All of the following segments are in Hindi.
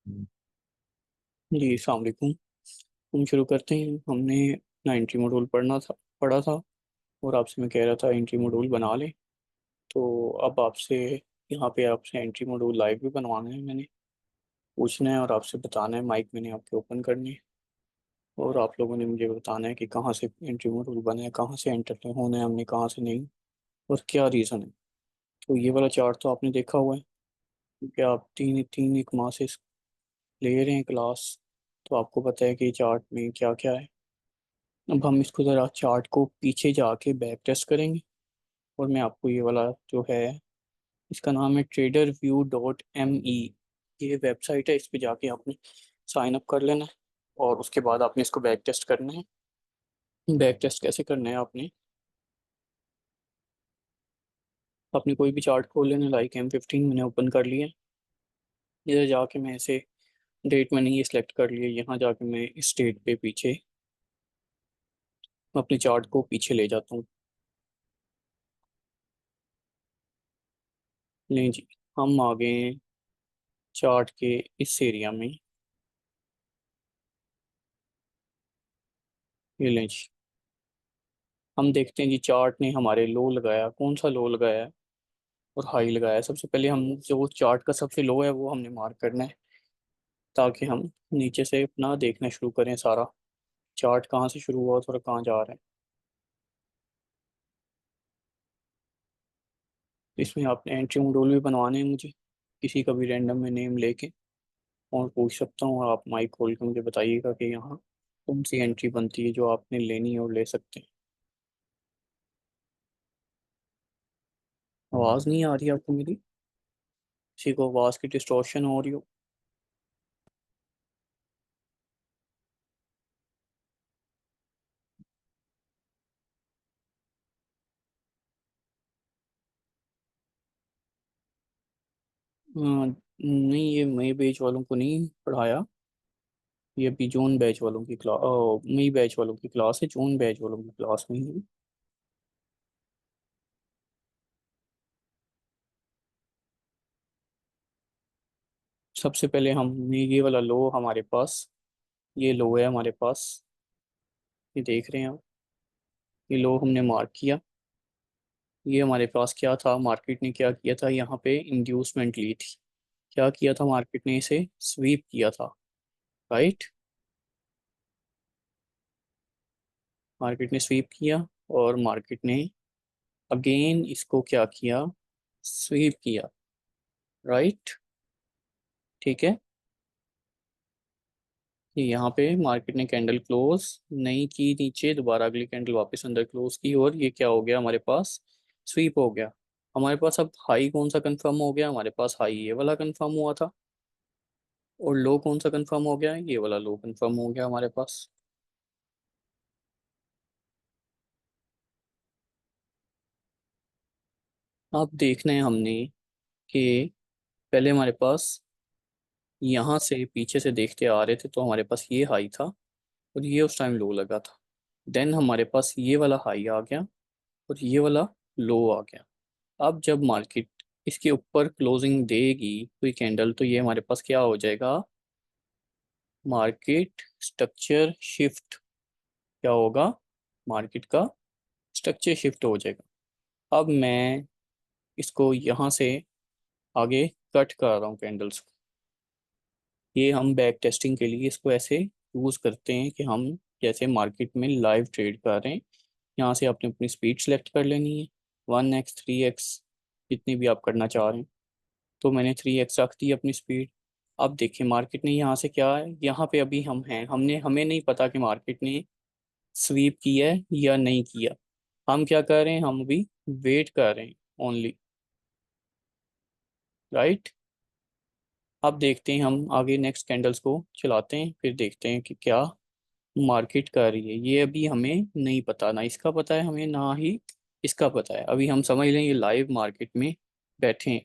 जी अस्सलाम वालेकुम। हम शुरू करते हैं। हमने अपना एंट्री मॉड्यूल पढ़ा था और आपसे मैं कह रहा था एंट्री मॉड्यूल बना लें। तो अब आपसे यहाँ पे आपसे एंट्री मॉड्यूल लाइव भी बनवाना है, मैंने पूछना है और आपसे बताना है। माइक मैंने आपके ओपन करनी है और आप लोगों ने मुझे बताना है कि कहाँ से एंट्री मॉड्यूल बना है, कहाँ से एंटर होना है हमने, कहाँ से नहीं, और क्या रीज़न है। तो ये वाला चार्ट तो आपने देखा हुआ है क्योंकि आप तीन तीन एक माह से ले रहे हैं क्लास, तो आपको पता है कि चार्ट में क्या क्या है। अब हम इसको ज़रा चार्ट को पीछे जाके बैक टेस्ट करेंगे और मैं आपको ये वाला जो है, इसका नाम है traderview.me। ये वेबसाइट है, इस पे जाके आपने साइन अप कर लेना है और उसके बाद आपने इसको बैक टेस्ट करना है। बैक टेस्ट कैसे करना है आपने कोई भी चार्ट खोल लेना, लाइक M15 मैंने ओपन कर लिया। इधर जाके मैं ऐसे डेट मैंने ये सिलेक्ट कर लिया, यहाँ जाके मैं इस डेट पे पीछे अपने चार्ट को पीछे ले जाता हूँ। लें जी, हम आ गए हैं चार्ट के इस एरिया में। ये लें जी, हम देखते हैं जी चार्ट ने हमारे लो लगाया, कौन सा लो लगाया है और हाई लगाया है। सबसे पहले हम जो चार्ट का सबसे लो है वो हमने मार्क करना है, ताकि हम नीचे से अपना देखना शुरू करें सारा चार्ट कहाँ से शुरू हुआ और कहाँ जा रहा है। इसमें आपने एंट्री मॉड्यूल भी बनवाने हैं मुझे, किसी का भी रैंडम में नेम लेके और पूछ सकता हूँ, और आप माइक खोल के मुझे बताइएगा कि यहाँ कौन सी एंट्री बनती है जो आपने लेनी है और ले सकते हैं। आवाज़ नहीं आ रही आपको मेरी? किसी को आवाज़ की डिस्टॉर्शन हो रही हो? नहीं, ये मई बैच वालों को नहीं पढ़ाया, ये अभी जून बैच वालों की क्लास, मई बैच वालों की क्लास है, जून बैच वालों की क्लास नहीं है। सबसे पहले हमने ये वाला लो हमारे पास, ये लो है हमारे पास, ये देख रहे हैं आप, ये लो हमने मार्क किया। ये हमारे पास क्या था, मार्केट ने क्या किया था, यहाँ पे इंड्यूसमेंट ली थी। क्या किया था मार्केट ने, इसे स्वीप किया था, राइट। मार्केट ने स्वीप किया और मार्केट ने अगेन इसको क्या किया, स्वीप किया, राइट। ठीक है, ये यहाँ पे मार्केट ने कैंडल क्लोज नहीं की नीचे, दोबारा अगली कैंडल वापस अंदर क्लोज की और ये क्या हो गया हमारे पास, स्वीप हो गया। हमारे पास अब हाई कौन सा कंफर्म हो गया, हमारे पास हाई ये वाला कंफर्म हुआ था, और लो कौन सा कंफर्म हो गया, ये वाला लो कंफर्म हो गया हमारे पास। अब देखना है हमने कि पहले हमारे पास यहाँ से पीछे से देखते आ रहे थे तो हमारे पास ये हाई था और ये उस टाइम लो लगा था। देन हमारे पास ये वाला हाई आ गया और ये वाला लो आ गया। अब जब मार्केट इसके ऊपर क्लोजिंग देगी कोई कैंडल, तो ये हमारे पास क्या हो जाएगा, मार्केट स्ट्रक्चर शिफ्ट। क्या होगा, मार्केट का स्ट्रक्चर शिफ्ट हो जाएगा। अब मैं इसको यहाँ से आगे कट कर रहा हूँ कैंडल्स को। ये हम बैक टेस्टिंग के लिए इसको ऐसे यूज़ करते हैं कि हम जैसे मार्केट में लाइव ट्रेड कर रहे हैं। यहाँ से आपने अपनी स्पीड सेलेक्ट कर लेनी है, 1x 3x जितनी भी आप करना चाह रहे हैं। तो मैंने 3x रख दी अपनी स्पीड। अब देखिए मार्केट ने यहाँ से क्या है, यहाँ पे अभी हम हैं, हमने हमें नहीं पता कि मार्केट ने स्वीप किया है या नहीं किया। हम क्या कर रहे हैं, हम अभी वेट कर रहे हैं ओनली, राइट। अब देखते हैं हम आगे नेक्स्ट कैंडल्स को चलाते हैं, फिर देखते हैं कि क्या मार्केट कर रही है। ये अभी हमें नहीं पता, ना इसका पता है हमें, ना ही इसका पता है। अभी हम समझ लें ये लाइव मार्केट में बैठे हैं,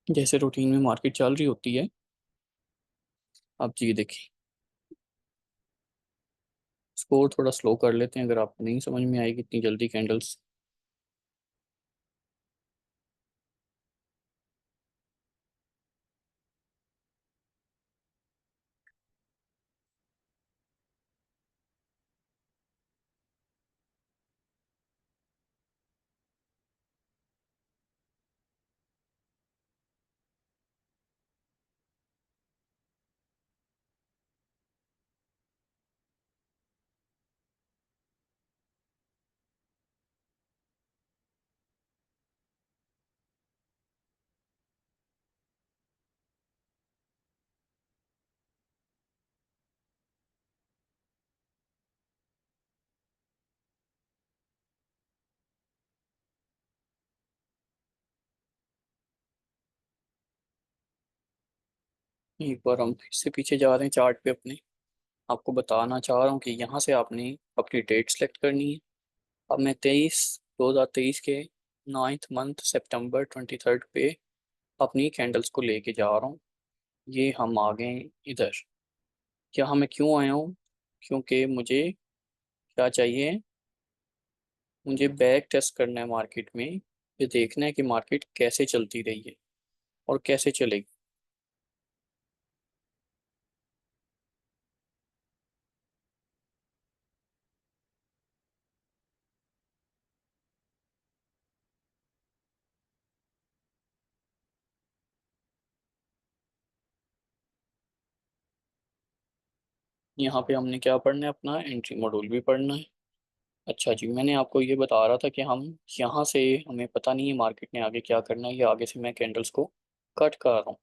जैसे रूटीन में मार्केट चल रही होती है। आप जी देखिए, स्कोर थोड़ा स्लो कर लेते हैं, अगर आपको नहीं समझ में आएगी इतनी जल्दी कैंडल्स। एक बार हम फिर से पीछे जा रहे हैं चार्ट पे अपने। आपको बताना चाह रहा हूँ कि यहाँ से आपने अपनी डेट सेलेक्ट करनी है। अब मैं 23/2023 के 9th मंथ September 23rd पे अपनी कैंडल्स को लेके जा रहा हूँ। ये हम आ गए इधर। क्या मैं क्यों आया हूँ? क्योंकि मुझे क्या चाहिए, मुझे बैक टेस्ट करना है मार्केट में। ये देखना है कि मार्केट कैसे चलती रही है और कैसे चलेगी। यहाँ पे हमने क्या पढ़ना है, अपना एंट्री मॉड्यूल भी पढ़ना है। अच्छा जी, मैंने आपको ये बता रहा था कि हम यहाँ से, हमें पता नहीं है मार्केट ने आगे क्या करना है। ये आगे से मैं कैंडल्स को कट कर रहा हूँ,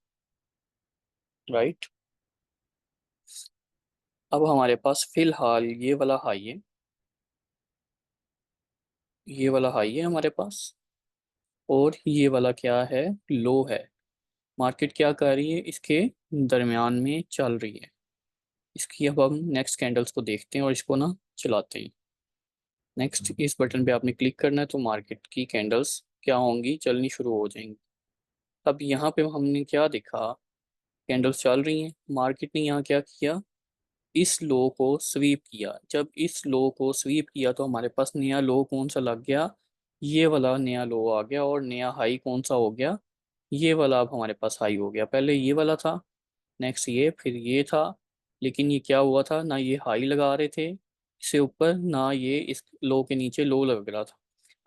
राइट। अब हमारे पास फिलहाल ये वाला हाई है, ये वाला हाई है हमारे पास, और ये वाला क्या है, लो है। मार्केट क्या कर रही है, इसके दरमियान में चल रही है। इसकी अब हम नेक्स्ट कैंडल्स को देखते हैं और इसको ना चलाते हैं। नेक्स्ट इस बटन पे आपने क्लिक करना है तो मार्केट की कैंडल्स क्या होंगी, चलनी शुरू हो जाएंगी। अब यहाँ पे हमने क्या देखा, कैंडल्स चल रही हैं। मार्केट ने यहाँ क्या किया, इस लो को स्वीप किया। जब इस लो को स्वीप किया तो हमारे पास नया लो कौन सा लग गया, ये वाला नया लो आ गया। और नया हाई कौन सा हो गया, ये वाला अब हमारे पास हाई हो गया। पहले ये वाला था, नेक्स्ट ये, फिर ये था। लेकिन ये क्या हुआ था, ना ये हाई लगा रहे थे इससे ऊपर, ना ये इस लो के नीचे लो लग रहा था।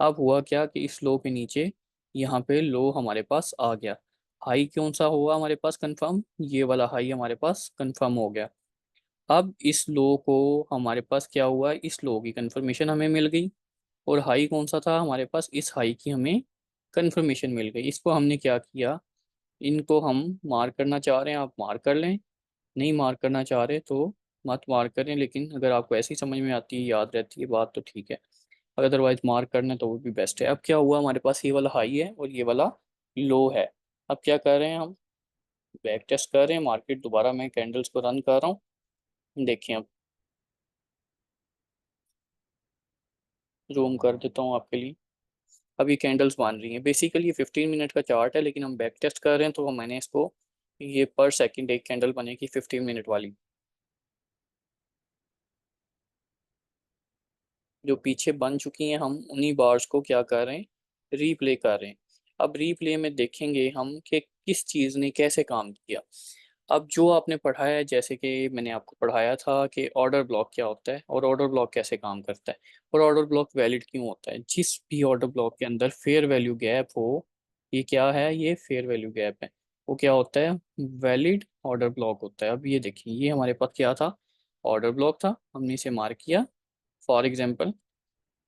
अब हुआ क्या कि इस लो के नीचे यहाँ पे लो हमारे पास आ गया। हाई कौन सा हुआ हमारे पास कंफर्म, ये वाला हाई हमारे पास कंफर्म हो गया। अब इस लो को, हमारे पास क्या हुआ, इस लो की कंफर्मेशन हमें मिल गई। और हाई कौन सा था हमारे पास, इस हाई की हमें कंफर्मेशन मिल गई। इसको हमने क्या किया, इनको हम मार्क करना चाह रहे हैं, आप मार्क कर लें। नहीं मार्क करना चाह रहे तो मत मार्क करें, लेकिन अगर आपको ऐसी समझ में आती है, याद रहती है बात, तो ठीक है। अदरवाइज मार्क करना है तो वो भी बेस्ट है। अब क्या हुआ, हमारे पास ये वाला हाई है और ये वाला लो है। अब क्या कर रहे हैं हम, बैक टेस्ट कर रहे हैं मार्केट। दोबारा मैं कैंडल्स को रन कर रहा हूँ। देखिए अब जूम कर देता हूँ आपके लिए। अब ये कैंडल्स बन रही हैं। बेसिकली ये 15 मिनट का चार्ट है, लेकिन हम बैक टेस्ट कर रहे हैं तो मैंने इसको, ये पर सेकंड एक कैंडल बनेगी 15 मिनट वाली। जो पीछे बन चुकी हैं, हम उन्हीं बार्स को क्या कर रहे हैं, रीप्ले कर रहे हैं। अब रीप्ले में देखेंगे हम कि किस चीज़ ने कैसे काम किया। अब जो आपने पढ़ाया है, जैसे कि मैंने आपको पढ़ाया था कि ऑर्डर ब्लॉक क्या होता है और ऑर्डर ब्लॉक कैसे काम करता है, और ऑर्डर ब्लॉक वैलिड क्यों होता है। जिस भी ऑर्डर ब्लॉक के अंदर फेयर वैल्यू गैप हो, ये क्या है, ये फेयर वैल्यू गैप है, वो क्या होता है, वैलिड ऑर्डर ब्लॉक होता है। अब ये देखिए, ये हमारे पास क्या था, ऑर्डर ब्लॉक था, हमने इसे मार्क किया फॉर एग्जाम्पल।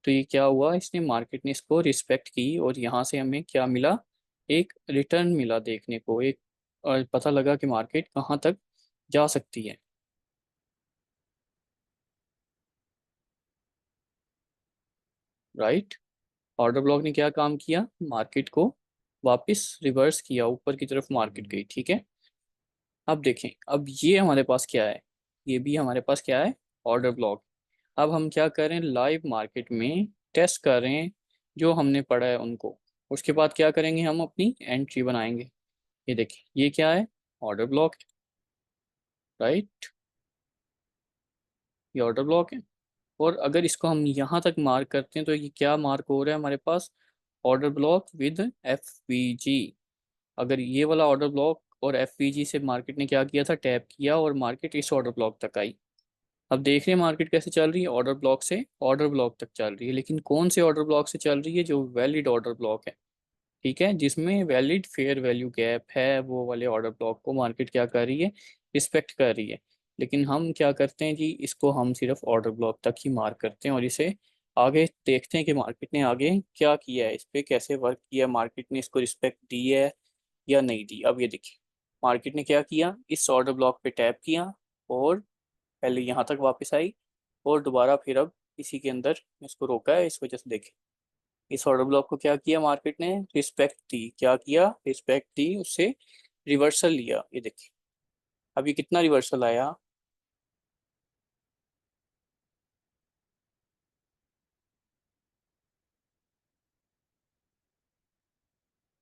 तो ये क्या हुआ, इसने, मार्केट ने इसको रिस्पेक्ट की और यहाँ से हमें क्या मिला, एक रिटर्न मिला देखने को, एक, और पता लगा कि मार्केट कहाँ तक जा सकती है, राइट। ऑर्डर ब्लॉक ने क्या काम किया, मार्केट को वापस रिवर्स किया, ऊपर की तरफ मार्केट गई, ठीक है। अब देखें, अब ये हमारे पास क्या है, ये भी हमारे पास क्या है, ऑर्डर ब्लॉक। अब हम क्या करें, लाइव मार्केट में टेस्ट कर रहे हैं जो हमने पढ़ा है उनको। उसके बाद क्या करेंगे, हम अपनी एंट्री बनाएंगे। ये देखिए, ये क्या है, ऑर्डर ब्लॉक है, राइट। ये ऑर्डर ब्लॉक है। और अगर इसको हम यहाँ तक मार्क करते हैं तो ये क्या मार्क हो रहा है हमारे पास, ऑर्डर ब्लॉक विद एफ। अगर ये वाला ऑर्डर ब्लॉक और एफ से मार्केट ने क्या किया था, टैप किया और मार्केट इस ऑर्डर ब्लॉक तक आई। अब देख रहे हैं मार्केट कैसे चल रही है, ऑर्डर ब्लॉक से ऑर्डर ब्लॉक तक चल रही है। लेकिन कौन से ऑर्डर ब्लॉक से चल रही है, जो वैलिड ऑर्डर ब्लॉक है, ठीक है, जिसमें वैलिड फेयर वैल्यू गैप है, वो वाले ऑर्डर ब्लॉक को मार्केट क्या कर रही है, रिस्पेक्ट कर रही है। लेकिन हम क्या करते हैं जी, इसको हम सिर्फ ऑर्डर ब्लॉक तक ही मार्क करते हैं और इसे आगे देखते हैं कि मार्केट ने आगे क्या किया है, इस पे कैसे वर्क किया, मार्केट ने इसको रिस्पेक्ट दी है या नहीं दी। अब ये देखिए, मार्केट ने क्या किया, इस ऑर्डर ब्लॉक पे टैप किया और पहले यहाँ तक वापस आई, और दोबारा फिर अब इसी के अंदर इसको रोका है। इस वजह से देखें, इस ऑर्डर ब्लॉक को क्या किया, मार्केट ने रिस्पेक्ट दी, क्या किया, रिस्पेक्ट दी, उससे रिवर्सल लिया। ये देखिए, अभी कितना रिवर्सल आया?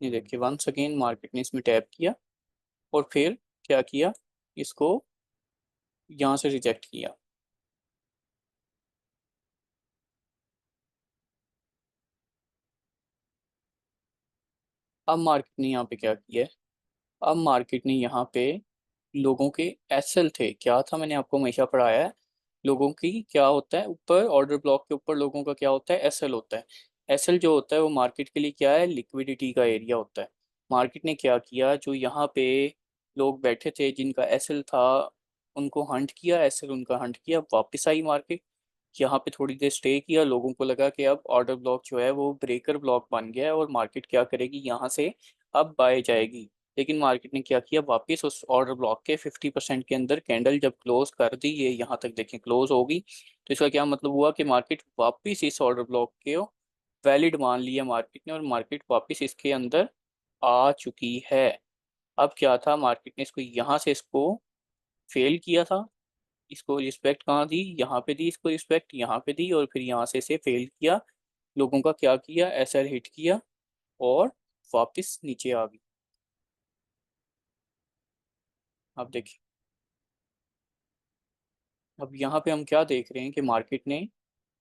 ये देखिए, वंस अगेन मार्केट ने इसमें टैप किया और फिर क्या किया, इसको यहाँ से रिजेक्ट किया। अब मार्केट ने यहाँ पे क्या किया है, अब मार्केट ने यहाँ पे लोगों के एसएल थे, क्या था मैंने आपको हमेशा पढ़ाया है, लोगों की क्या होता है, ऊपर ऑर्डर ब्लॉक के ऊपर लोगों का क्या होता है, एसएल होता है। एसएल जो होता है वो मार्केट के लिए क्या है, लिक्विडिटी का एरिया होता है। मार्केट ने क्या किया, जो यहाँ पे लोग बैठे थे जिनका एसएल था, उनको हंट किया, एसएल उनका हंट किया, वापस आई मार्केट। यहाँ पे थोड़ी देर स्टे किया, लोगों को लगा कि अब ऑर्डर ब्लॉक जो है वो ब्रेकर ब्लॉक बन गया है और मार्केट क्या करेगी, यहाँ से अब बाय जाएगी। लेकिन मार्केट ने क्या किया, वापस उस ऑर्डर ब्लॉक के 50% के अंदर कैंडल जब क्लोज कर दी, ये यहाँ तक देखें क्लोज होगी, तो इसका क्या मतलब हुआ कि मार्केट वापस इस ऑर्डर ब्लॉक के वैलिड मान लिया मार्केट ने, और मार्केट वापस इसके अंदर आ चुकी है। अब क्या था, मार्केट ने इसको यहाँ से इसको फेल किया था, इसको रिस्पेक्ट कहाँ दी, यहाँ पे दी, इसको रिस्पेक्ट यहाँ पे दी, और फिर यहाँ से इसे फेल किया, लोगों का क्या किया, एसएल हिट किया और वापस नीचे आ गई। अब देखिए, अब यहाँ पे हम क्या देख रहे हैं कि मार्केट ने,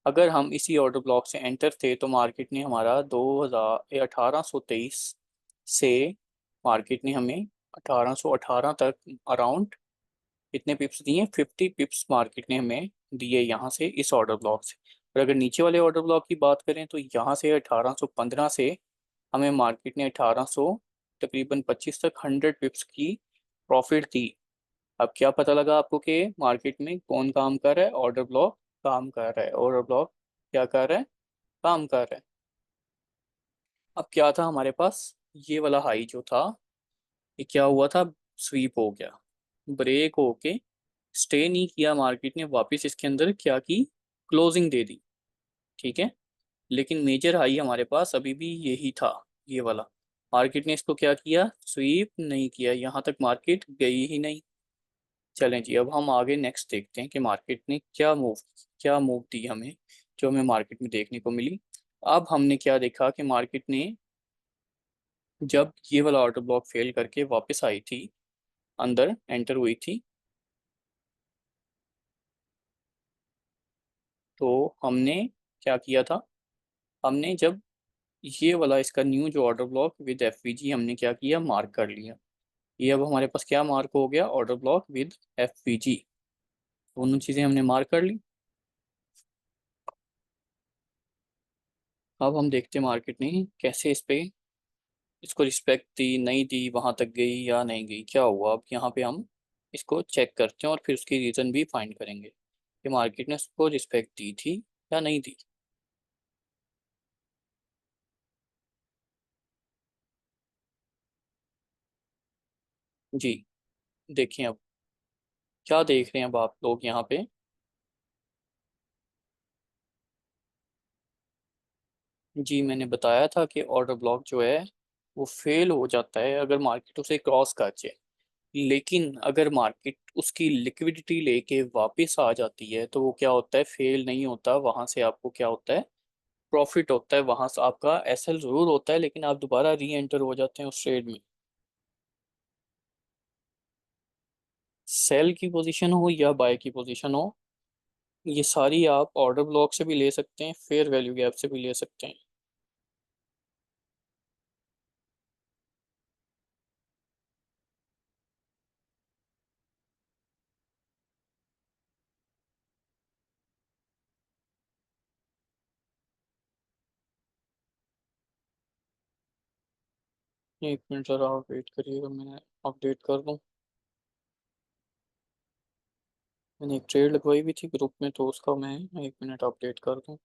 अगर हम इसी ऑर्डर ब्लॉक से एंटर थे तो मार्केट ने हमारा 2018 से मार्केट ने हमें 1818 तक अराउंड कितने पिप्स दिए, 50 पिप्स मार्केट ने हमें दिए यहाँ से इस ऑर्डर ब्लॉक से। और अगर नीचे वाले ऑर्डर ब्लॉक की बात करें तो यहाँ से 1815 से हमें मार्केट ने 1800 तकरीबन 25 तक 100 पिप्स की प्रॉफिट दी। अब क्या पता लगा आपको कि मार्केट में कौन काम कर रहा है, ऑर्डर ब्लॉक काम कर रहा है, ऑर्डर ब्लॉक क्या कर रहा है, काम कर रहा है। अब क्या था हमारे पास, ये वाला हाई जो था, ये क्या हुआ था, स्वीप हो गया, ब्रेक होके स्टे नहीं किया, मार्केट ने वापस इसके अंदर क्या की, क्लोजिंग दे दी। ठीक है, लेकिन मेजर हाई हमारे पास अभी भी यही था, ये वाला। मार्केट ने इसको क्या किया, स्वीप नहीं किया, यहाँ तक मार्केट गई ही नहीं। चलें जी, अब हम आगे नेक्स्ट देखते हैं कि मार्केट ने क्या मूव दी हमें, जो हमें मार्केट में देखने को मिली। अब हमने क्या देखा कि मार्केट ने जब ये वाला ऑर्डर ब्लॉक फेल करके वापस आई थी, अंदर एंटर हुई थी, तो हमने क्या किया था, हमने जब ये वाला इसका न्यू जो ऑर्डर ब्लॉक विद एफवीजी हमने क्या किया, मार्क कर लिया। ये अब हमारे पास क्या मार्क हो गया, ऑर्डर ब्लॉक विद एफवीजी, दोनों चीज़ें हमने मार्क कर ली। अब हम देखते हैं मार्केट ने कैसे इस पे, इसको रिस्पेक्ट दी नहीं दी, वहां तक गई या नहीं गई, क्या हुआ। अब यहाँ पे हम इसको चेक करते हैं और फिर उसकी रीज़न भी फाइंड करेंगे कि मार्केट ने उसको रिस्पेक्ट दी थी या नहीं दी। जी, देखें अब क्या देख रहे हैं अब आप लोग यहाँ पे। जी, मैंने बताया था कि ऑर्डर ब्लॉक जो है वो फेल हो जाता है अगर मार्केट उसे क्रॉस कर जाए, लेकिन अगर मार्केट उसकी लिक्विडिटी लेके वापस आ जाती है तो वो क्या होता है, फेल नहीं होता, वहां से आपको क्या होता है, प्रॉफिट होता है, वहां से आपका एसएल जरूर होता है लेकिन आप दोबारा री एंटर हो जाते हैं उस ट्रेड में। सेल की पोजीशन हो या बाय की पोजीशन हो, ये सारी आप ऑर्डर ब्लॉक से भी ले सकते हैं, फेयर वैल्यू गैप से भी ले सकते हैं। एक मिनट ज़रा आप वेट करिएगा, मैं अपडेट कर दूँ। मैंने एक ट्रेड लगवाई भी थी ग्रुप में तो उसका मैं एक मिनट अपडेट कर दूँ।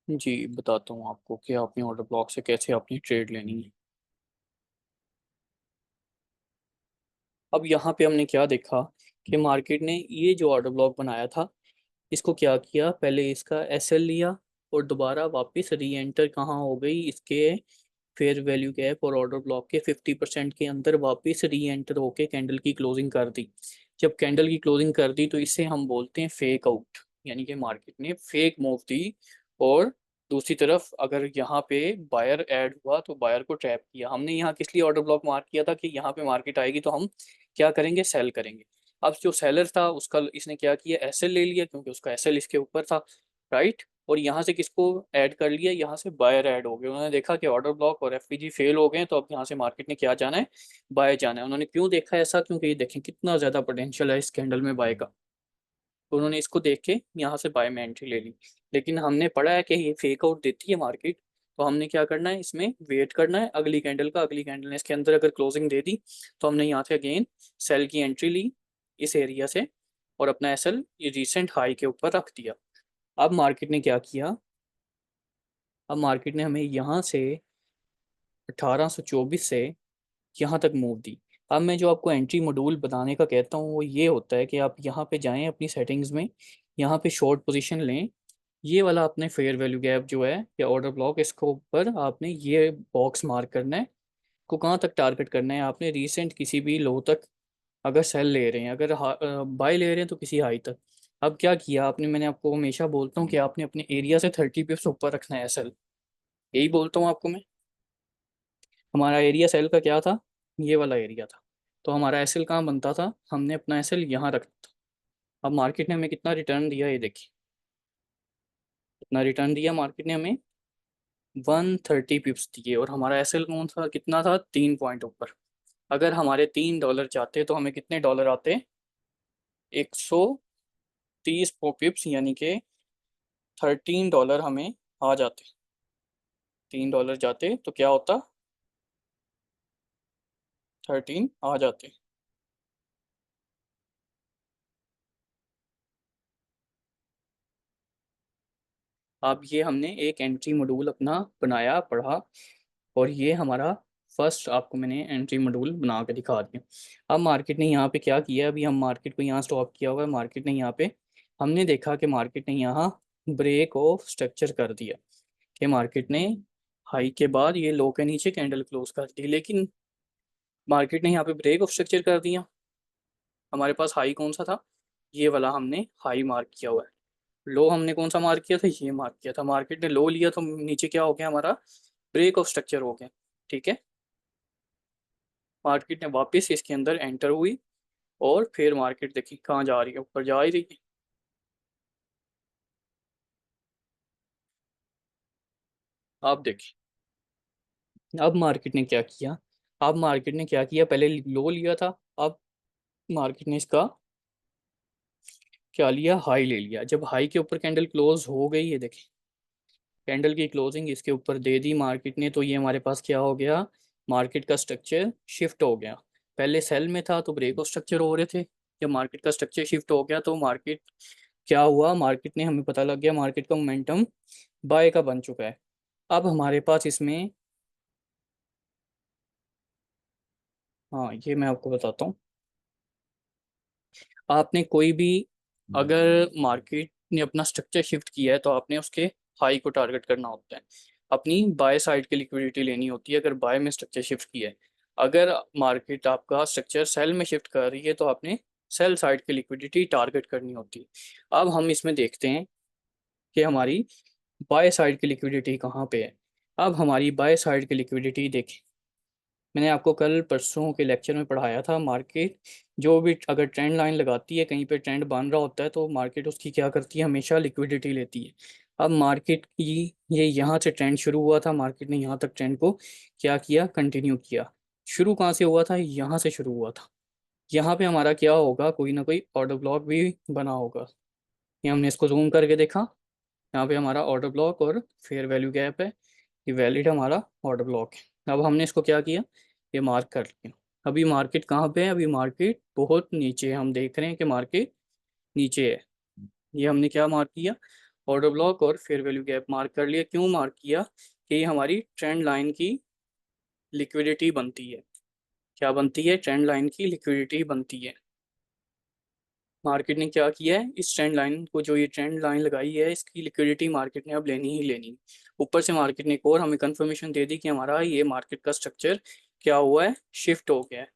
जी बताता हूँ आपको कि आपने ऑर्डर ब्लॉक से कैसे अपनी ट्रेड लेनी है। अब यहाँ पे हमने क्या देखा कि मार्केट ने ये जो ऑर्डर ब्लॉक बनाया था, इसको क्या किया, पहले इसका एसएल लिया और दोबारा वापस री एंटर कहाँ हो गई, इसके फेयर वैल्यू गैप और ऑर्डर ब्लॉक के 50% के अंदर वापस री एंटर होके कैंडल की क्लोजिंग कर दी। जब कैंडल की क्लोजिंग कर दी तो इसे हम बोलते हैं फेक आउट, यानी कि मार्केट ने फेक मूव दी। और दूसरी तरफ अगर यहाँ पे बायर ऐड हुआ तो बायर को ट्रैप किया। हमने यहाँ किस लिए ऑर्डर ब्लॉक मार्क किया था कि यहाँ पे मार्केट आएगी तो हम क्या करेंगे, सेल करेंगे। अब जो सेलर था उसका इसने क्या किया, एसएल ले लिया क्योंकि उसका एसएल इसके ऊपर था, राइट। और यहाँ से किसको ऐड कर लिया, यहाँ से बायर ऐड हो गए। उन्होंने देखा कि ऑर्डर ब्लॉक और एफपीजी फेल हो गए, तो अब यहाँ से मार्केट ने क्या जाना है, बाय जाना है। उन्होंने क्यों देखा ऐसा, क्योंकि ये देखें कितना ज्यादा पोटेंशियल है इस कैंडल में बाय का, तो उन्होंने इसको देख के यहाँ से बाय में एंट्री ले ली। लेकिन हमने पढ़ा है कि ये फेक आउट देती है मार्केट, तो हमने क्या करना है, इसमें वेट करना है अगली कैंडल का। अगली कैंडल ने इसके अंदर अगर क्लोजिंग दे दी तो हमने यहाँ से अगेन सेल की एंट्री ली इस एरिया से, और अपना एसएल ये रिसेंट हाई के ऊपर रख दिया। अब मार्केट ने क्या किया, अब मार्केट ने हमें यहाँ से 1824 से यहाँ तक मूव दी। अब मैं जो आपको एंट्री मॉड्यूल बनाने का कहता हूँ वो ये होता है कि आप यहाँ पे जाएं अपनी सेटिंग्स में, यहाँ पे शॉर्ट पोजीशन लें, ये वाला आपने फेयर वैल्यू गैप जो है या ऑर्डर ब्लॉक, इसके ऊपर आपने ये बॉक्स मार्क करना है। को कहाँ तक टारगेट करना है आपने, रिसेंट किसी भी लो तक अगर सेल ले रहे हैं, अगर बाय ले रहे हैं तो किसी हाई तक। अब क्या किया आपने, मैंने आपको हमेशा बोलता हूँ कि आपने अपने एरिया से 30 पिप्स ऊपर रखना है सेल, यही बोलता हूँ आपको मैं। हमारा एरिया सेल का क्या था, ये वाला एरिया था। तो हमारा एसएल कहाँ बनता था, हमने अपना एसएल यहाँ रखा था। अब मार्केट ने हमें कितना रिटर्न दिया, ये देखिए कितना रिटर्न दिया मार्केट ने हमें, 130 पिप्स दिए। और हमारा एसएल कौन सा कितना था, 3 पॉइंट ऊपर। अगर हमारे $3 चाहते तो हमें कितने डॉलर आते, 130 पिप्स, यानी कि $13 हमें आ जाते। $3 जाते तो क्या होता, 13 आ जाते। अब ये हमने एक एंट्री मॉड्यूल अपना बनाया, पढ़ा, और ये हमारा फर्स्ट आपको मैंने एंट्री मॉड्यूल बना के दिखा दिया। अब मार्केट ने यहाँ पे क्या किया, अभी हम मार्केट को यहाँ स्टॉप किया हुआ है। मार्केट ने यहाँ पे हमने देखा कि मार्केट ने यहाँ ब्रेक ऑफ स्ट्रक्चर कर दिया, कि मार्केट ने हाई के बाद ये लो के नीचे कैंडल क्लोज कर दी। लेकिन मार्केट ने यहाँ पे ब्रेक ऑफ स्ट्रक्चर कर दिया। हमारे पास हाई कौन सा था, ये वाला हमने हाई मार्क किया हुआ है। लो हमने कौन सा मार्क किया था, ये मार्क किया था। मार्केट ने लो लिया तो नीचे क्या हो गया हमारा, ब्रेक ऑफ स्ट्रक्चर हो गया, ठीक है। मार्केट ने वापस इसके अंदर एंटर हुई, और फिर मार्केट देखी कहाँ जा रही है, ऊपर जा ही रही है। आप देखिए अब मार्केट ने क्या किया, अब मार्केट ने क्या किया, पहले लो लिया था, अब मार्केट ने इसका क्या लिया, हाई ले लिया। जब हाई के ऊपर कैंडल क्लोज हो गई है, देखिए कैंडल की क्लोजिंग इसके ऊपर दे दी मार्केट ने, तो ये हमारे पास क्या हो गया, मार्केट का स्ट्रक्चर शिफ्ट हो गया। पहले सेल में था तो ब्रेक ऑफ स्ट्रक्चर हो रहे थे, जब मार्केट का स्ट्रक्चर शिफ्ट हो गया तो मार्केट क्या हुआ, मार्केट ने हमें पता लग गया मार्केट का मोमेंटम बाय का बन चुका है। अब हमारे पास इसमें, हाँ ये मैं आपको बताता हूँ। आपने कोई भी, अगर मार्केट ने अपना स्ट्रक्चर शिफ्ट किया है तो आपने उसके हाई को टारगेट करना होता है, अपनी बाय साइड की लिक्विडिटी लेनी होती है अगर बाय में स्ट्रक्चर शिफ्ट किया है। अगर मार्केट आपका स्ट्रक्चर सेल में शिफ्ट कर रही है तो आपने सेल साइड की लिक्विडिटी टारगेट करनी होती है। अब हम इसमें देखते हैं कि हमारी बाय साइड की लिक्विडिटी कहाँ पे है। अब हमारी बाय साइड की लिक्विडिटी देखें, मैंने आपको कल परसों के लेक्चर में पढ़ाया था, मार्केट जो भी अगर ट्रेंड लाइन लगाती है, कहीं पे ट्रेंड बन रहा होता है तो मार्केट उसकी क्या करती है, हमेशा लिक्विडिटी लेती है। अब मार्केट की ये यहाँ से ट्रेंड शुरू हुआ था, मार्केट ने यहाँ तक ट्रेंड को क्या किया, कंटिन्यू किया। शुरू कहाँ से हुआ था, यहाँ से शुरू हुआ था। यहाँ पे हमारा क्या होगा, कोई ना कोई ऑर्डर ब्लॉक भी बना होगा। ये हमने इसको जूम करके देखा, यहाँ पे हमारा ऑर्डर ब्लॉक और फेयर वैल्यू गैप है, ये वैलिड हमारा ऑर्डर ब्लॉक है। अब हमने इसको क्या किया, ये मार्क कर लिया। अभी मार्केट कहाँ पे है, अभी मार्केट बहुत नीचे है, हम देख रहे हैं कि मार्केट नीचे है। ये हमने क्या मार्क किया, ऑर्डर ब्लॉक और फेयर वैल्यू गैप मार्क कर लिया। क्यों मार्क किया? कि ये हमारी ट्रेंड लाइन की लिक्विडिटी बनती है। क्या बनती है? ट्रेंड लाइन की लिक्विडिटी बनती है। मार्केट ने क्या किया है, इस ट्रेंड लाइन को, जो ये ट्रेंड लाइन लगाई है, इसकी लिक्विडिटी मार्केट ने अब लेनी ही लेनी। ऊपर से मार्केट ने एक और हमें कंफर्मेशन दे दी कि हमारा ये मार्केट का स्ट्रक्चर क्या हुआ है, शिफ्ट हो गया है।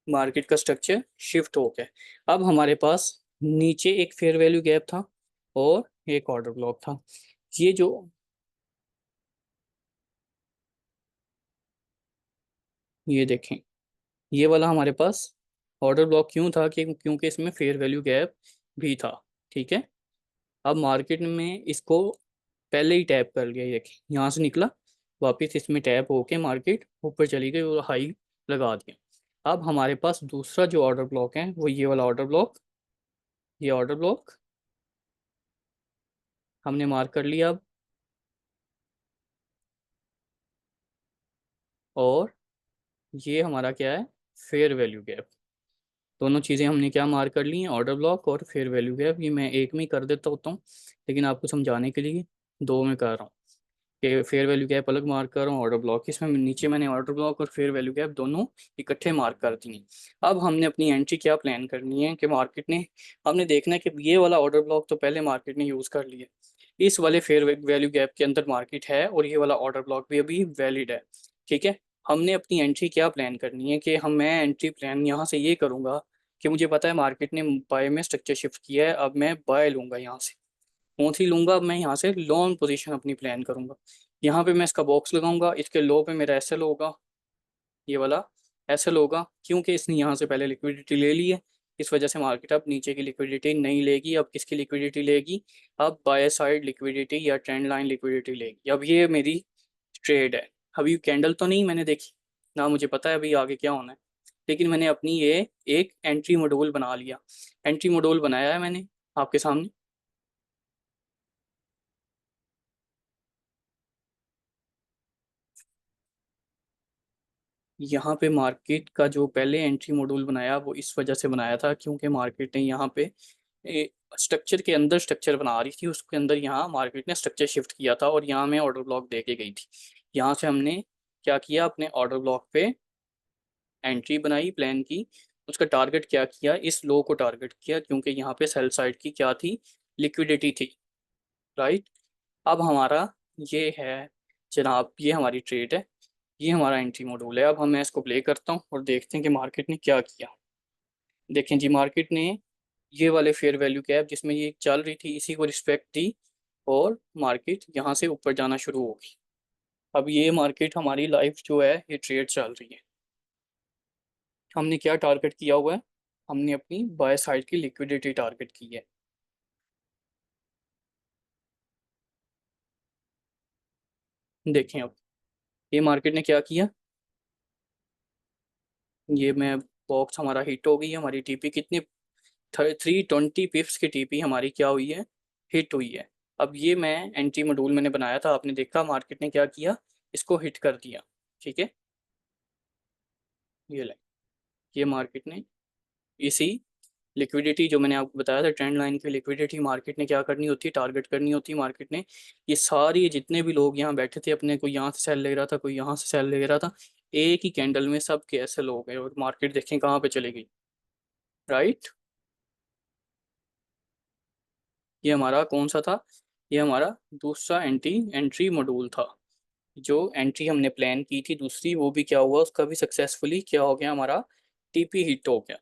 मार्केट का स्ट्रक्चर शिफ्ट हो गया है। अब हमारे पास नीचे एक फेयर वैल्यू गैप था और एक ऑर्डर ब्लॉक था। ये जो, ये देखें, ये वाला हमारे पास ऑर्डर ब्लॉक क्यों था? कि क्योंकि इसमें फेयर वैल्यू गैप भी था। ठीक है। अब मार्केट में इसको पहले ही टैप कर लिया, ये यहाँ से निकला, वापस इसमें टैप होके मार्केट ऊपर चली गई और हाई लगा दिया। अब हमारे पास दूसरा जो ऑर्डर ब्लॉक है वो ये वाला ऑर्डर ब्लॉक, ये ऑर्डर ब्लॉक हमने मार्क कर लिया अब। और ये हमारा क्या है, फेयर वैल्यू गैप। दोनों चीज़ें हमने क्या मार्क कर ली हैं, ऑर्डर ब्लॉक और फेयर वैल्यू गैप। ये मैं एक में ही कर देता होता हूँ, लेकिन आपको समझाने के लिए दो में कर रहा हूँ। कि फेयर वैल्यू गैप अलग मार्क कर रहा हूँ, ऑर्डर ब्लॉक इसमें नीचे मैंने ऑर्डर ब्लॉक और फेयर वैल्यू गैप दोनों इकट्ठे मार्क कर दिए। अब हमने अपनी एंट्री क्या प्लान करनी है कि मार्केट ने, हमने देखना है कि ये वाला ऑर्डर ब्लॉक तो पहले मार्केट ने यूज़ कर लिया, इस वाले फेयर वैल्यू गैप के अंदर मार्केट है और ये वाला ऑर्डर ब्लॉक भी अभी वैलिड है। ठीक है। हमने अपनी एंट्री क्या प्लान करनी है कि हम, मैं एंट्री प्लान यहाँ से ये करूँगा कि मुझे पता है मार्केट ने बाय में स्ट्रक्चर शिफ्ट किया है, अब मैं बाय लूँगा यहाँ से। कौन सी लूंगा? अब मैं यहाँ से लॉन्ग पोजीशन अपनी प्लान करूंगा। यहाँ पे मैं इसका बॉक्स लगाऊंगा, इसके लो पे मेरा एसएल होगा, ये वाला एसएल होगा, क्योंकि इसने यहाँ से पहले लिक्विडिटी ले ली है। इस वजह से मार्केट अब नीचे की लिक्विडिटी नहीं लेगी। अब किसकी लिक्विडिटी लेगी? अब बाय साइड लिक्विडिटी या ट्रेंड लाइन लिक्विडिटी लेगी। अब ये मेरी ट्रेड है। अभी कैंडल तो नहीं मैंने देखी ना, मुझे पता है अभी आगे क्या होना है, लेकिन मैंने अपनी ये एक एंट्री मॉड्यूल बना लिया। एंट्री मॉड्यूल बनाया है मैंने आपके सामने। यहाँ पे मार्केट का जो पहले एंट्री मॉड्यूल बनाया वो इस वजह से बनाया था क्योंकि मार्केट ने यहाँ पे स्ट्रक्चर के अंदर स्ट्रक्चर बना रही थी, उसके अंदर यहाँ मार्केट ने स्ट्रक्चर शिफ्ट किया था और यहाँ मैं ऑर्डर ब्लॉक दे के गई थी। यहाँ से हमने क्या किया, अपने ऑर्डर ब्लॉक पे एंट्री बनाई प्लान की। उसका टारगेट क्या किया, इस लो को टारगेट किया क्योंकि यहाँ पे सेल साइड की क्या थी, लिक्विडिटी थी। राइट। अब हमारा ये है जनाब, ये हमारी ट्रेड है, ये हमारा एंट्री मॉड्यूल है। अब हम, मैं इसको प्ले करता हूँ और देखते हैं कि मार्केट ने क्या किया। देखें जी, मार्केट ने ये वाले फेयर वैल्यू कैप जिसमें ये चल रही थी इसी को रिस्पेक्ट दी और मार्केट यहाँ से ऊपर जाना शुरू होगी। अब ये मार्केट हमारी लाइफ जो है ये ट्रेड चल रही है। हमने क्या टारगेट किया हुआ है? हमने अपनी बाय साइड की लिक्विडिटी टारगेट की है। देखें अब ये मार्केट ने क्या किया, ये मैं बॉक्स हमारा हिट हो गई है। हमारी टीपी कितनी, 320 पिप्स की टीपी हमारी क्या हुई है, हिट हुई है। अब ये मैं एंटी मॉड्यूल मैंने बनाया था, आपने देखा मार्केट ने क्या किया, इसको हिट कर दिया। ठीक है। ये ले, ये मार्केट ने इसी लिक्विडिटी जो मैंने आपको बताया था, ट्रेंड लाइन की लिक्विडिटी मार्केट ने क्या करनी होती है, टारगेट करनी होती है मार्केट ने। ये सारी जितने भी लोग यहाँ बैठे थे, अपने कोई यहाँ से सेल ले रहा था, कोई यहाँ से सेल ले रहा था, एक ही कैंडल में सब के ऐसे लोग हैं और मार्केट देखें कहाँ पे चले गई। राइट। ये हमारा कौन सा था? ये हमारा दूसरा एंट्री मॉड्यूल था। जो एंट्री हमने प्लान की थी दूसरी, वो भी क्या हुआ, उसका भी सक्सेसफुली क्या हो गया, हमारा टीपी हिट हो गया।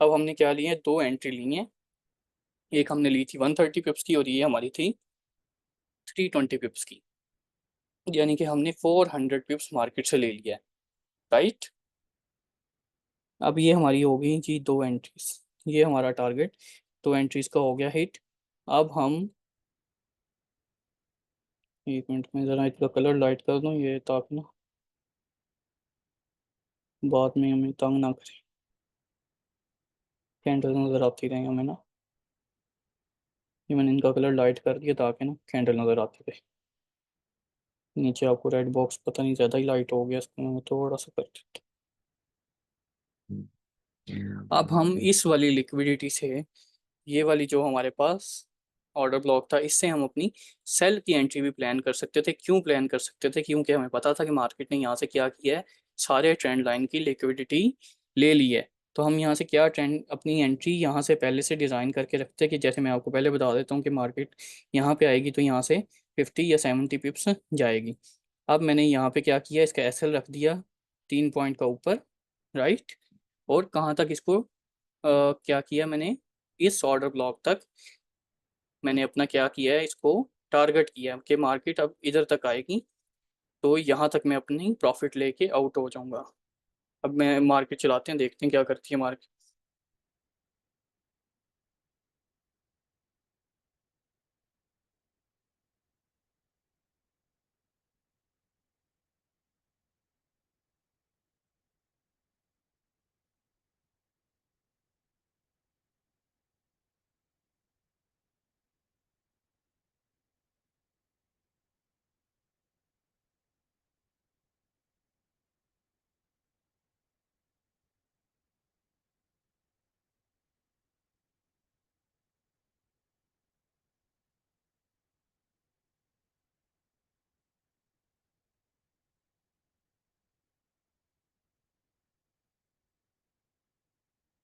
अब हमने क्या लिए हैं, दो एंट्री ली हैं। एक हमने ली थी 130 पिप्स की और ये हमारी थी 320 पिप्स की, यानी कि हमने 400 पिप्स मार्केट से ले लिया है। राइट। अब ये हमारी हो गई जी दो एंट्रीज, ये हमारा टारगेट दो एंट्रीज का हो गया हिट। अब हम, एक मिनट में ज़रा इसका कलर लाइट कर दूँ ये, ताकि ना बाद में हमें तंग ना करे, कैंडल नज़र आती रहे हमें ना। ये मैंने इनका कलर लाइट कर दिया ताकि ना कैंडल नज़र आती रहे। नीचे आपको रेड बॉक्स पता नहीं, ज़्यादा ही लाइट हो गया, इसको मैं थोड़ा सा कर देता हूँ। अब हम इस वाली लिक्विडिटी से ये वाली जो हमारे पास ऑर्डर ब्लॉक था, इससे हम अपनी सेल की एंट्री भी प्लान कर सकते थे। क्यों प्लान कर सकते थे? क्योंकि हमें पता था कि मार्केट ने यहाँ से क्या किया है, सारे ट्रेंड लाइन की लिक्विडिटी ले ली है। तो हम यहाँ से क्या ट्रेंड अपनी एंट्री यहाँ से पहले से डिज़ाइन करके रखते हैं कि जैसे मैं आपको पहले बता देता हूँ कि मार्केट यहाँ पे आएगी तो यहाँ से 50 या 70 पिप्स जाएगी। अब मैंने यहाँ पे क्या किया, इसका एस एल रख दिया 3 पॉइंट का ऊपर, राइट। और कहाँ तक इसको क्या किया मैंने, इस ऑर्डर ब्लॉक तक मैंने अपना क्या किया है, इसको टारगेट किया कि मार्केट अब इधर तक आएगी तो यहाँ तक मैं अपनी प्रॉफिट लेके आउट हो जाऊंगा। अब मैं मार्केट चलाते हैं, देखते हैं क्या करती है मार्केट।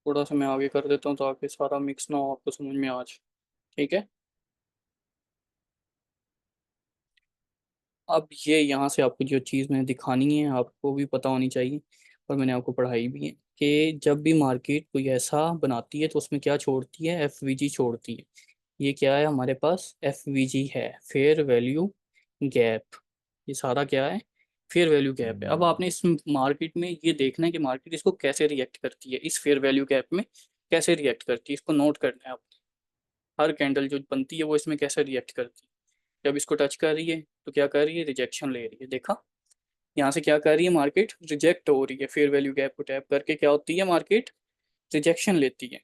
थोड़ा सा मैं आगे कर देता हूँ ताकि सारा मिक्स ना हो, आपको समझ में आ जाए। ठीक है। अब ये यहाँ से आपको जो चीज़ मैंने दिखानी है आपको भी पता होनी चाहिए, और मैंने आपको पढ़ाई भी है कि जब भी मार्केट कोई ऐसा बनाती है तो उसमें क्या छोड़ती है, एफ वी जी छोड़ती है। ये क्या है हमारे पास, एफ वी जी है, फेयर वैल्यू गैप। ये सारा क्या है, फेयर वैल्यू गैप है। अब आपने इस मार्केट में ये देखना है कि मार्केट इसको कैसे रिएक्ट करती है, इस फेयर वैल्यू गैप में कैसे रिएक्ट करती है, इसको नोट करना है आपको। हर कैंडल जो बनती है वो इसमें कैसे रिएक्ट करती है। जब इसको टच कर रही है तो क्या कर रही है, रिजेक्शन ले रही है। देखा, यहाँ से क्या कर रही है, मार्केट रिजेक्ट हो रही है। फेयर वैल्यू गैप को टैप करके क्या होती है, मार्केट रिजेक्शन लेती है।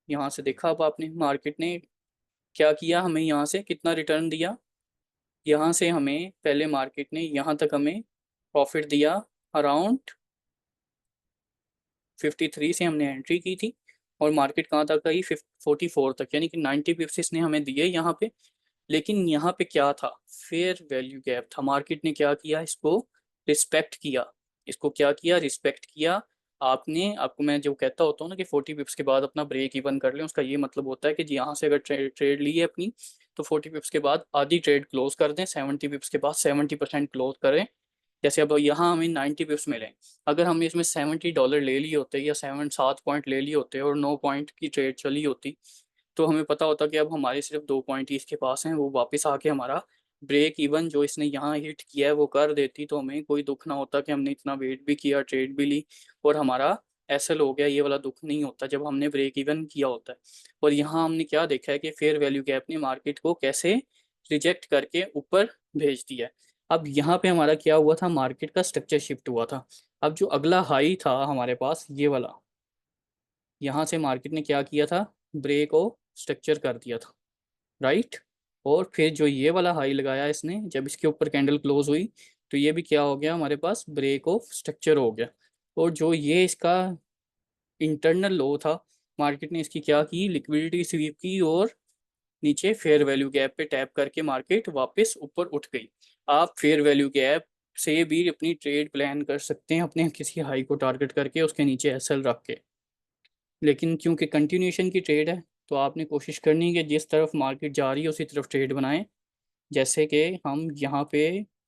यहाँ से देखा अब आपने, मार्केट ने क्या किया, हमें यहाँ से कितना रिटर्न दिया। यहाँ से हमें पहले मार्केट ने यहाँ तक हमें प्रॉफिट दिया, अराउंड 53 से हमने एंट्री की थी, और मार्केट कहाँ तक आई, 44 तक, यानी कि 90 पिप्स इसने हमें दिए यहाँ पे। लेकिन यहाँ पे क्या था, फेयर वैल्यू गैप था। मार्केट ने क्या किया, इसको रिस्पेक्ट किया। इसको क्या किया, रिस्पेक्ट किया। आपने, आपको मैं जो कहता होता हूँ ना कि 40 पिप्स के बाद अपना ब्रेक इवन कर लें, उसका ये मतलब होता है कि जी यहाँ से अगर ट्रेड ली है अपनी, तो 40 पिप्स के बाद आधी ट्रेड क्लोज कर दें, 70 पिप्स के बाद 70% क्लोज करें। जैसे अब यहाँ हमें 90 पिप्स मिले, अगर हमने इसमें $70 ले लिए होते या 7 पॉइंट ले लिए होते और 9 पॉइंट की ट्रेड चली होती, तो हमें पता होता कि अब हमारे सिर्फ 2 पॉइंट ही इसके पास हैं, वो वापस आके हमारा ब्रेक इवन जो इसने यहाँ हिट किया है वो कर देती, तो हमें कोई दुख ना होता कि हमने इतना वेट भी किया, ट्रेड भी ली और हमारा एसएल हो गया। ये वाला दुख नहीं होता जब हमने ब्रेक इवन किया होता है। और यहाँ हमने क्या देखा है कि फेयर वैल्यू गैप ने मार्केट को कैसे रिजेक्ट करके ऊपर भेज दिया है। अब यहाँ पे हमारा क्या हुआ था, मार्केट का स्ट्रक्चर शिफ्ट हुआ था। अब जो अगला हाई था हमारे पास ये वाला, यहाँ से मार्केट ने क्या किया था, ब्रेक और स्ट्रक्चर कर दिया था, राइट। और फिर जो ये वाला हाई लगाया इसने, जब इसके ऊपर कैंडल क्लोज हुई तो ये भी क्या हो गया, हमारे पास ब्रेक ऑफ स्ट्रक्चर हो गया। और जो ये इसका इंटरनल लो था, मार्केट ने इसकी क्या की, लिक्विडिटी स्वीप की और नीचे फेयर वैल्यू गैप पे टैप करके मार्केट वापस ऊपर उठ गई। आप फेयर वैल्यू गैप से भी अपनी ट्रेड प्लान कर सकते हैं, अपने किसी हाई को टारगेट करके उसके नीचे एसएल रख के। लेकिन क्योंकि कंटिन्यूएशन की ट्रेड है तो आपने कोशिश करनी है कि जिस तरफ मार्केट जा रही है उसी तरफ ट्रेड बनाएं। जैसे कि हम यहाँ पे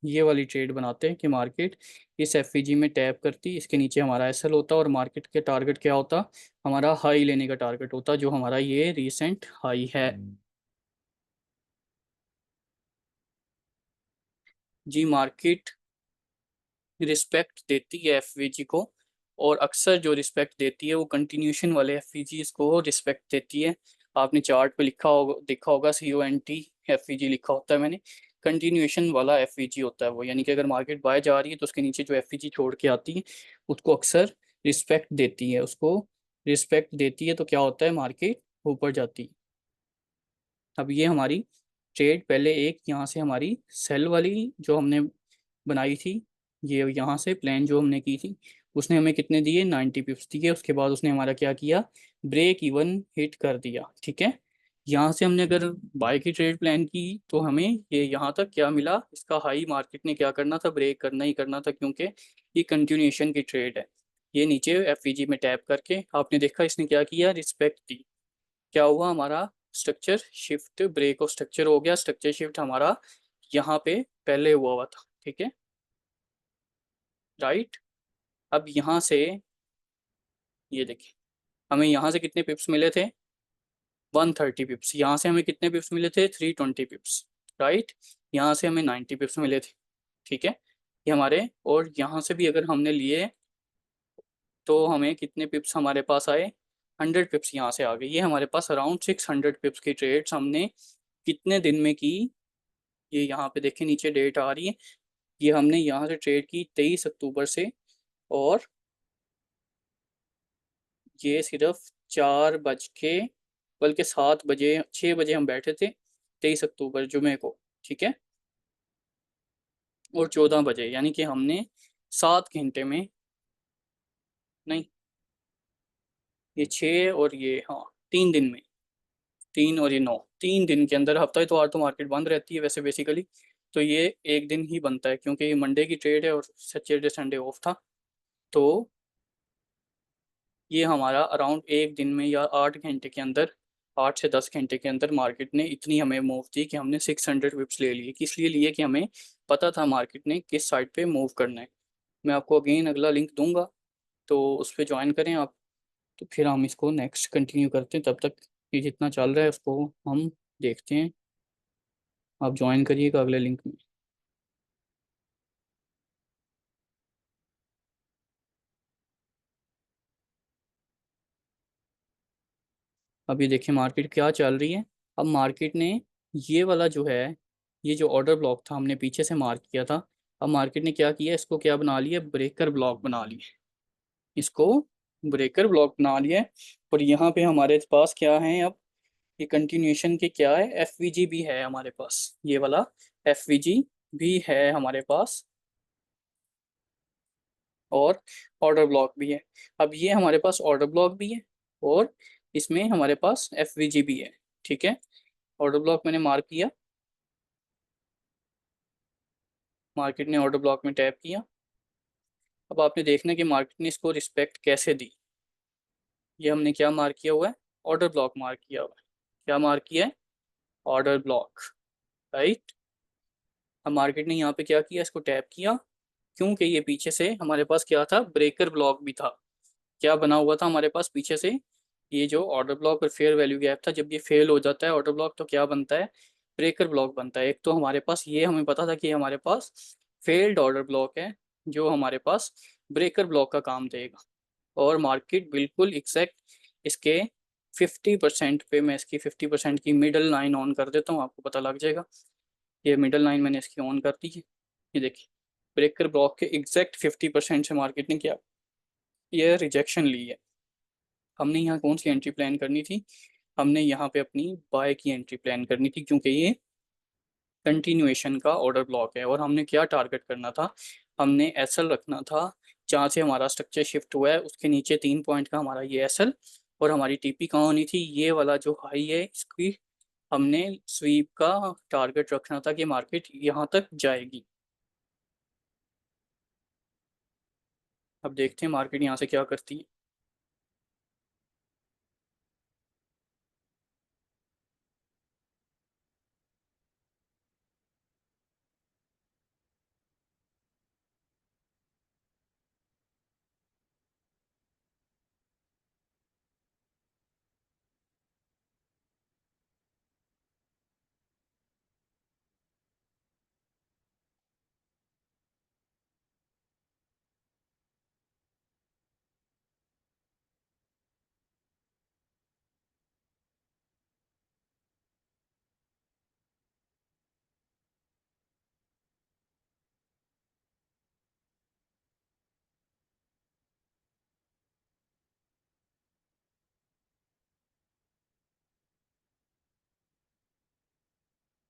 ये वाली ट्रेड बनाते हैं कि मार्केट इस एफईजी में टैप करती, इसके नीचे हमारा एसएल होता और मार्केट के टारगेट क्या होता, हमारा हाई लेने का टारगेट होता जो हमारा ये रीसेंट हाई है। जी, मार्केट रिस्पेक्ट देती है एफवीजी को, और अक्सर जो रिस्पेक्ट देती है वो कंटिन्यूशन वाले एफवीजी को रिस्पेक्ट देती है। आपने चार्ट पे लिखा होगा, देखा होगा CONT एफवीजी लिखा होता है मैंने। कंटिन्यूशन वाला एफवीजी होता है वो, यानी कि अगर मार्केट बाय जा रही है तो उसके नीचे जो एफवीजी छोड़ के आती है उसको अक्सर रिस्पेक्ट देती है, उसको रिस्पेक्ट देती है तो क्या होता है, मार्केट ऊपर जाती है। अब ये हमारी ट्रेड पहले एक यहाँ से हमारी सेल वाली जो हमने बनाई थी, ये यहाँ से प्लान जो हमने की थी, उसने हमें कितने दिए, 90 पिप्स दिए। उसके बाद उसने हमारा क्या किया, ब्रेक इवन हिट कर दिया। ठीक है, यहाँ से हमने अगर बाय की ट्रेड प्लान की तो हमें ये यहाँ तक क्या मिला, इसका हाई मार्केट ने क्या करना था, ब्रेक करना ही करना था, क्योंकि ये कंटिन्यूएशन की ट्रेड है। ये नीचे एफवीजी में टैप करके आपने देखा इसने क्या किया, रिस्पेक्ट दी। क्या हुआ, हमारा स्ट्रक्चर शिफ्ट ब्रेक और स्ट्रक्चर हो गया। स्ट्रक्चर शिफ्ट हमारा यहाँ पे पहले हुआ हुआ था। ठीक है, राइट। अब यहाँ से ये देखिए, हमें यहाँ से कितने पिप्स मिले थे, 130 पिप्स। यहाँ से हमें कितने पिप्स मिले थे, 320 पिप्स। राइट, यहाँ से हमें 90 पिप्स मिले थे। ठीक है, ये हमारे, और यहाँ से भी अगर हमने लिए तो हमें कितने पिप्स हमारे पास आए, 100 पिप्स यहाँ से आ गए। ये हमारे पास अराउंड 600 पिप्स की ट्रेड्स हमने कितने दिन में की। ये यहाँ पे देखिए नीचे डेट आ रही है, ये हमने यहाँ से ट्रेड की 23 अक्टूबर से, और ये सिर्फ 4 बज के, बल्कि 7 बजे 6 बजे हम बैठे थे 23 अक्टूबर जुमे को। ठीक है, और 14 बजे, यानी कि हमने 7 घंटे में, नहीं, ये 6 और ये, हाँ, 3 दिन में, 3 और ये 9, 3 दिन के अंदर, हफ्ता इतवार तो मार्केट बंद रहती है वैसे बेसिकली, तो ये एक दिन ही बनता है क्योंकि ये मंडे की ट्रेड है और सैटरडे संडे ऑफ था। तो ये हमारा अराउंड एक दिन में या 8 घंटे के अंदर, 8 से 10 घंटे के अंदर मार्केट ने इतनी हमें मूव दी कि हमने 600 पिप्स ले लिए। किस लिए लिए, कि हमें पता था मार्केट ने किस साइड पे मूव करना है। मैं आपको अगेन अगला लिंक दूंगा, तो उस पर ज्वाइन करें आप। तो फिर हम इसको नेक्स्ट कंटिन्यू करते हैं, तब तक ये जितना चल रहा है उसको हम देखते हैं। आप ज्वाइन करिएगा अगले लिंक में। अब ये देखिए मार्केट क्या चल रही है। अब मार्केट ने ये वाला जो है, ये जो ऑर्डर ब्लॉक था हमने पीछे से मार्क किया था, अब मार्केट ने क्या किया, इसको क्या बना लिया, ब्रेकर ब्लॉक बना लिया। इसको ब्रेकर ब्लॉक बना लिया है। और यहाँ पे हमारे पास क्या है अब, ये कंटिन्यूएशन के क्या है, एफवीजी भी है हमारे पास, ये वाला एफवीजी भी है हमारे पास, और ऑर्डर ब्लॉक भी है। अब ये हमारे पास ऑर्डर ब्लॉक भी है, और इसमें हमारे पास एफवीजी भी है। ठीक है, ऑर्डर ब्लॉक मैंने मार्क किया, मार्केट ने ऑर्डर ब्लॉक में टैप किया। अब आपने देखना कि मार्केट ने इसको रिस्पेक्ट कैसे दी। ये हमने क्या मार्क किया हुआ है, ऑर्डर ब्लॉक मार्क किया हुआ है। क्या मार्क किया है, ऑर्डर ब्लॉक, राइट। अब मार्केट ने यहाँ पे क्या किया, इसको टैप किया, क्योंकि ये पीछे से हमारे पास क्या था, ब्रेकर ब्लॉक भी था। क्या बना हुआ था हमारे पास पीछे से, ये जो ऑर्डर ब्लॉक और फेयर वैल्यू गैप था, जब ये फेल हो जाता है ऑर्डर ब्लॉक तो क्या बनता है, ब्रेकर ब्लॉक बनता है। एक तो हमारे पास ये हमें पता था कि हमारे पास फेल्ड ऑर्डर ब्लॉक है, जो हमारे पास ब्रेकर ब्लॉक का काम देगा। और मार्केट बिल्कुल एग्जैक्ट इसके 50% पे, मैं इसकी 50% की मिडल लाइन ऑन कर देता हूँ, आपको पता लग जाएगा। ये मिडल लाइन मैंने इसकी ऑन कर दी है, ये देखिए ब्रेकर ब्लॉक के एग्जैक्ट 50% से मार्केट ने क्या, ये रिजेक्शन ली है। हमने यहाँ कौन सी एंट्री प्लान करनी थी, हमने यहाँ पे अपनी बाय की एंट्री प्लान करनी थी, क्योंकि ये कंटिन्यूएशन का ऑर्डर ब्लॉक है। और हमने क्या टारगेट करना था, हमने एसएल रखना था, जहाँ से हमारा स्ट्रक्चर शिफ्ट हुआ है उसके नीचे 3 पॉइंट का हमारा ये एसएल, और हमारी टीपी कहाँ होनी थी, ये वाला जो हाई है इसकी हमने स्वीप का टारगेट रखना था कि मार्केट यहाँ तक जाएगी। अब देखते हैं मार्केट यहाँ से क्या करती है।